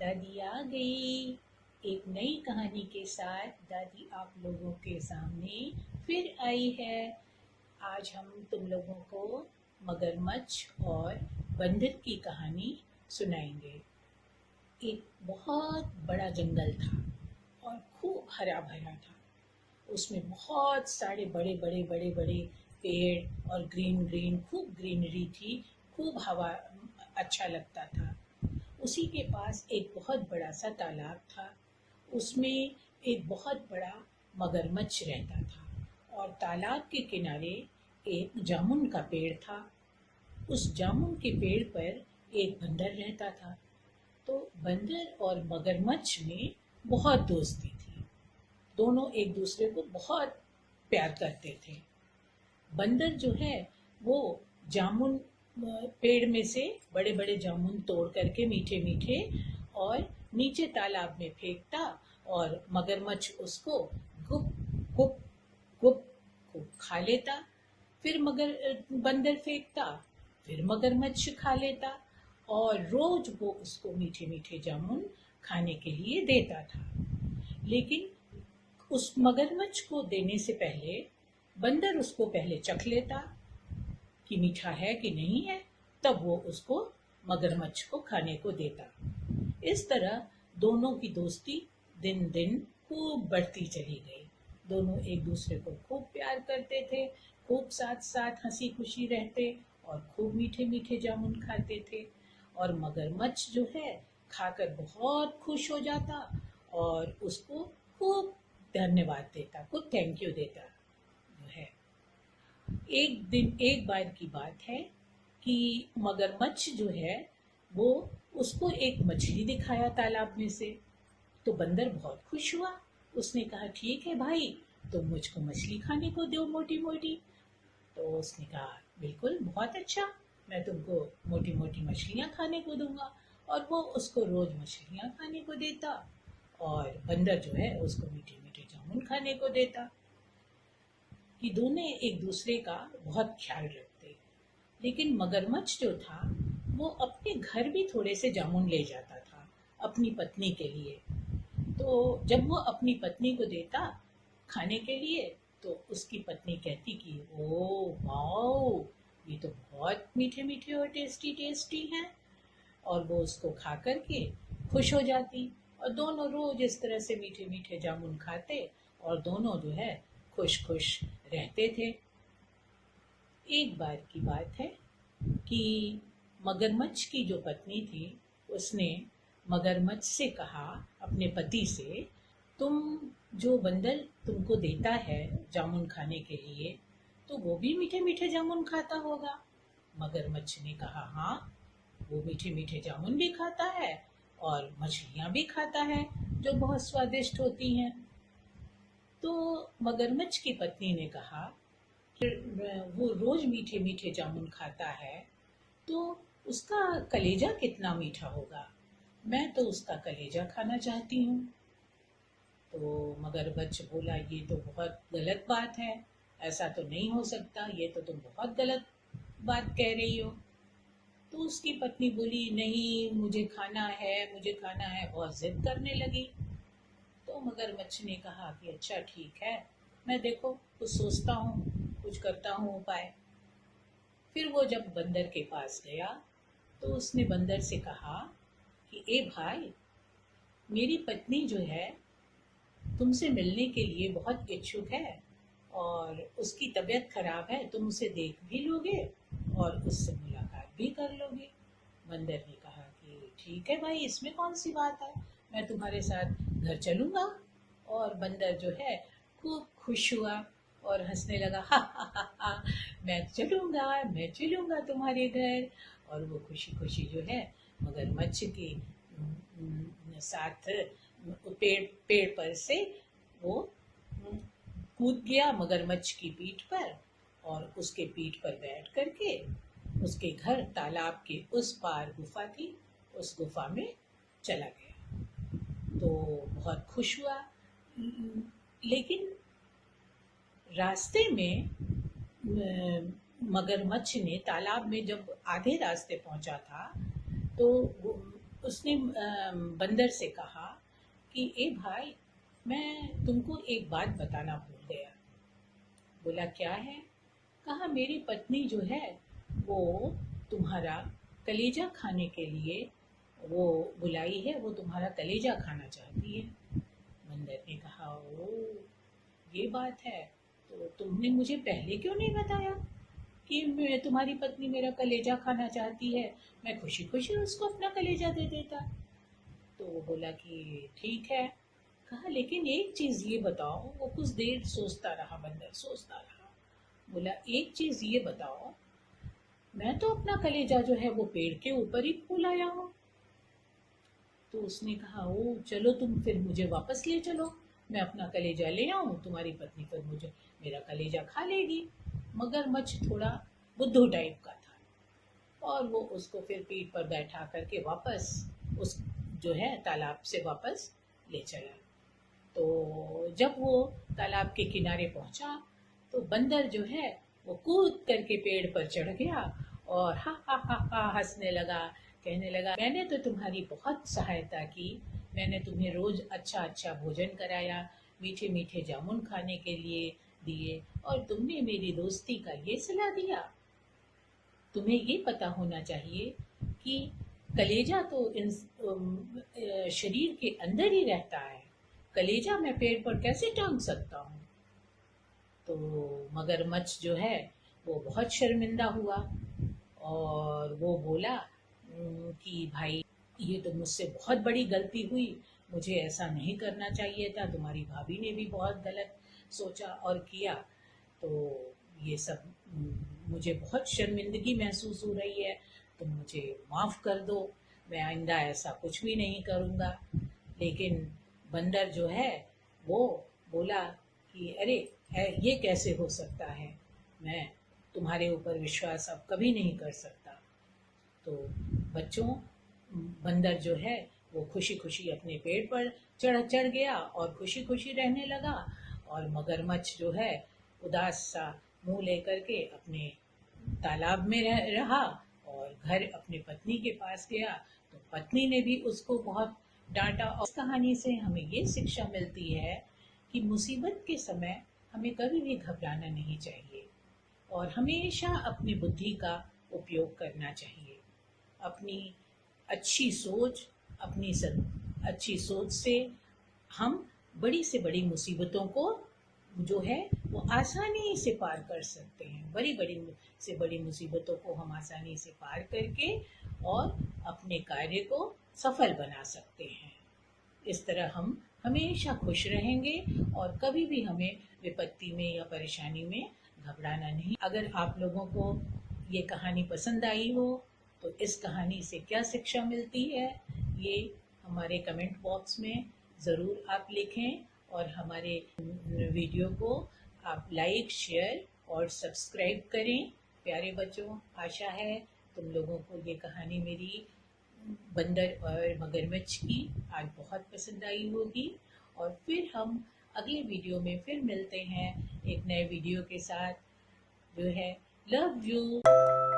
दादी आ गई। एक नई कहानी के साथ दादी आप लोगों के सामने फिर आई है। आज हम तुम लोगों को मगरमच्छ और बंदर की कहानी सुनाएंगे। एक बहुत बड़ा जंगल था और खूब हरा भरा था। उसमें बहुत सारे बड़े बड़े बड़े बड़े पेड़ और ग्रीन ग्रीन खूब ग्रीनरी थी। खूब हवा अच्छा लगता था। उसी के पास एक बहुत बड़ा सा तालाब था। उसमें एक बहुत बड़ा मगरमच्छ रहता था और तालाब के किनारे एक जामुन का पेड़ था। उस जामुन के पेड़ पर एक बंदर रहता था। तो बंदर और मगरमच्छ में बहुत दोस्ती थी। दोनों एक दूसरे को बहुत प्यार करते थे। बंदर जो है वो जामुन पेड़ में से बड़े बड़े जामुन तोड़ करके मीठे मीठे और नीचे तालाब में फेंकता और मगरमच्छ उसको गुप गुप गुप गुप खा लेता। फिर मगर बंदर फेंकता, फिर मगरमच्छ खा लेता और रोज वो उसको मीठे मीठे जामुन खाने के लिए देता था। लेकिन उस मगरमच्छ को देने से पहले बंदर उसको पहले चख लेता कि मीठा है कि नहीं है, तब वो उसको मगरमच्छ को खाने को देता। इस तरह दोनों की दोस्ती दिन दिन खूब बढ़ती चली गई। दोनों एक दूसरे को खूब प्यार करते थे, खूब साथ साथ हंसी खुशी रहते और खूब मीठे मीठे जामुन खाते थे। और मगरमच्छ जो है खाकर बहुत खुश हो जाता और उसको खूब धन्यवाद देता, खूब थैंक यू देता जो है। एक दिन एक बार की बात है कि मगरमच्छ जो है वो उसको एक मछली दिखाया तालाब में से। तो बंदर बहुत खुश हुआ। उसने कहा ठीक है भाई, तुम मुझको मछली खाने को दो मोटी मोटी। तो उसने कहा बिल्कुल, बहुत अच्छा, मैं तुमको मोटी मोटी मछलियाँ खाने को दूंगा। और वो उसको रोज मछलियाँ खाने को देता और बंदर जो है उसको मीठे मीठे जामुन खाने को देता। कि दोनों एक दूसरे का बहुत ख्याल रखते। लेकिन मगरमच्छ जो था वो अपने घर भी थोड़े से जामुन ले जाता था अपनी पत्नी के लिए। तो जब वो अपनी पत्नी को देता खाने के लिए तो उसकी पत्नी कहती कि ओ वाओ, ये तो बहुत मीठे मीठे और टेस्टी टेस्टी हैं। और वो उसको खा करके खुश हो जाती और दोनों रोज इस तरह से मीठे मीठे जामुन खाते और दोनों जो है खुश खुश रहते थे। एक बार की बात है कि मगरमच्छ की जो पत्नी थी उसने मगरमच्छ से कहा, अपने पति से, तुम जो बंदर तुमको देता है जामुन खाने के लिए तो वो भी मीठे मीठे जामुन खाता होगा। मगरमच्छ ने कहा हाँ, वो मीठे मीठे जामुन भी खाता है और मछलियाँ भी खाता है जो बहुत स्वादिष्ट होती हैं। तो मगरमच्छ की पत्नी ने कहा कि वो रोज मीठे मीठे जामुन खाता है तो उसका कलेजा कितना मीठा होगा, मैं तो उसका कलेजा खाना चाहती हूँ। तो मगरमच्छ बोला ये तो बहुत गलत बात है, ऐसा तो नहीं हो सकता, ये तो तुम बहुत गलत बात कह रही हो। तो उसकी पत्नी बोली नहीं, मुझे खाना है, मुझे खाना है, बहुत जिद करने लगी। तो मगरमच्छ ने कहा कि अच्छा ठीक है, मैं देखो कुछ सोचता हूँ, कुछ करता हूँ उपाय। फिर वो जब बंदर के पास गया तो उसने बंदर से कहा कि ए भाई, मेरी पत्नी जो है तुमसे मिलने के लिए बहुत इच्छुक है और उसकी तबीयत खराब है, तुम उसे देख भी लोगे और उससे मुलाकात भी कर लोगे। बंदर ने कहा कि ठीक है भाई, इसमें कौन सी बात है, मैं तुम्हारे साथ घर चलूँगा। और बंदर जो है खूब खुश हुआ और हंसने लगा, हा हा हा हा, मैं चलूँगा तुम्हारे घर। और वो खुशी खुशी जो है मगरमच्छ के साथ पेड़ पेड़ पर से वो कूद गया मगरमच्छ की पीठ पर और उसके पीठ पर बैठ करके उसके घर तालाब के उस पार गुफा थी, उस गुफा में चला गया। तो बहुत खुश हुआ। लेकिन रास्ते में मगरमच्छ ने तालाब में जब आधे रास्ते पहुंचा था तो उसने बंदर से कहा कि ए भाई, मैं तुमको एक बात बताना भूल गया। बोला क्या है? कहा मेरी पत्नी जो है वो तुम्हारा कलेजा खाने के लिए वो बुलाई है, वो तुम्हारा कलेजा खाना चाहती है। बंदर ने कहा ओ, ये बात है, तो तुमने मुझे पहले क्यों नहीं बताया कि तुम्हारी पत्नी मेरा कलेजा खाना चाहती है? मैं खुशी खुशी उसको अपना कलेजा दे देता। तो वो बोला कि ठीक है। कहा लेकिन एक चीज़ ये बताओ। वो कुछ देर सोचता रहा, बंदर सोचता रहा। बोला एक चीज़ ये बताओ, मैं तो अपना कलेजा जो है वो पेड़ के ऊपर ही फूल आया हूँ। तो उसने कहा ओ चलो, तुम फिर मुझे वापस ले चलो, मैं अपना कलेजा ले आऊँ, तुम्हारी पत्नी फिर मुझे मेरा कलेजा खा लेगी। मगरमच्छ थोड़ा बुद्धू टाइप का था और वो उसको फिर पीठ पर बैठा करके वापस उस जो है तालाब से वापस ले चला। तो जब वो तालाब के किनारे पहुंचा तो बंदर जो है वो कूद करके पेड़ पर चढ़ गया और हा हा हा हा हंसने लगा। कहने लगा मैंने तो तुम्हारी बहुत सहायता की, मैंने तुम्हें रोज अच्छा अच्छा भोजन कराया, मीठे मीठे जामुन खाने के लिए दिए, और तुमने मेरी दोस्ती का ये सलाह दिया। तुम्हें ये पता होना चाहिए कि कलेजा तो शरीर के अंदर ही रहता है, कलेजा मैं पेड़ पर कैसे टांग सकता हूँ? तो मगरमच्छ जो है वो बहुत शर्मिंदा हुआ और वो बोला कि भाई ये तो मुझसे बहुत बड़ी गलती हुई, मुझे ऐसा नहीं करना चाहिए था, तुम्हारी भाभी ने भी बहुत गलत सोचा और किया। तो ये सब मुझे बहुत शर्मिंदगी महसूस हो रही है, तुम मुझे माफ़ कर दो, मैं आइंदा ऐसा कुछ भी नहीं करूँगा। लेकिन बंदर जो है वो बोला कि अरे ये कैसे हो सकता है, मैं तुम्हारे ऊपर विश्वास अब कभी नहीं कर सकता। तो बच्चों, बंदर जो है वो खुशी खुशी अपने पेड़ पर चढ़ चढ़ गया और खुशी खुशी रहने लगा, और मगरमच्छ जो है उदास सा मुंह लेकर के अपने तालाब में रहा और घर अपनी पत्नी के पास गया। तो पत्नी ने भी उसको बहुत डांटा। और इस कहानी से हमें ये शिक्षा मिलती है कि मुसीबत के समय हमें कभी भी घबराना नहीं चाहिए और हमेशा अपनी बुद्धि का उपयोग करना चाहिए। अपनी अच्छी सोच, अच्छी सोच से हम बड़ी से बड़ी मुसीबतों को जो है वो आसानी से पार कर सकते हैं। बड़ी बड़ी से बड़ी मुसीबतों को हम आसानी से पार करके और अपने कार्य को सफल बना सकते हैं। इस तरह हम हमेशा खुश रहेंगे और कभी भी हमें विपत्ति में या परेशानी में घबराना नहीं। अगर आप लोगों को ये कहानी पसंद आई हो तो इस कहानी से क्या शिक्षा मिलती है, ये हमारे कमेंट बॉक्स में ज़रूर आप लिखें और हमारे वीडियो को आप लाइक, शेयर और सब्सक्राइब करें। प्यारे बच्चों, आशा है तुम लोगों को ये कहानी मेरी बंदर और मगरमच्छ की आज बहुत पसंद आई होगी। और फिर हम अगले वीडियो में फिर मिलते हैं एक नए वीडियो के साथ। जो है, लव यू।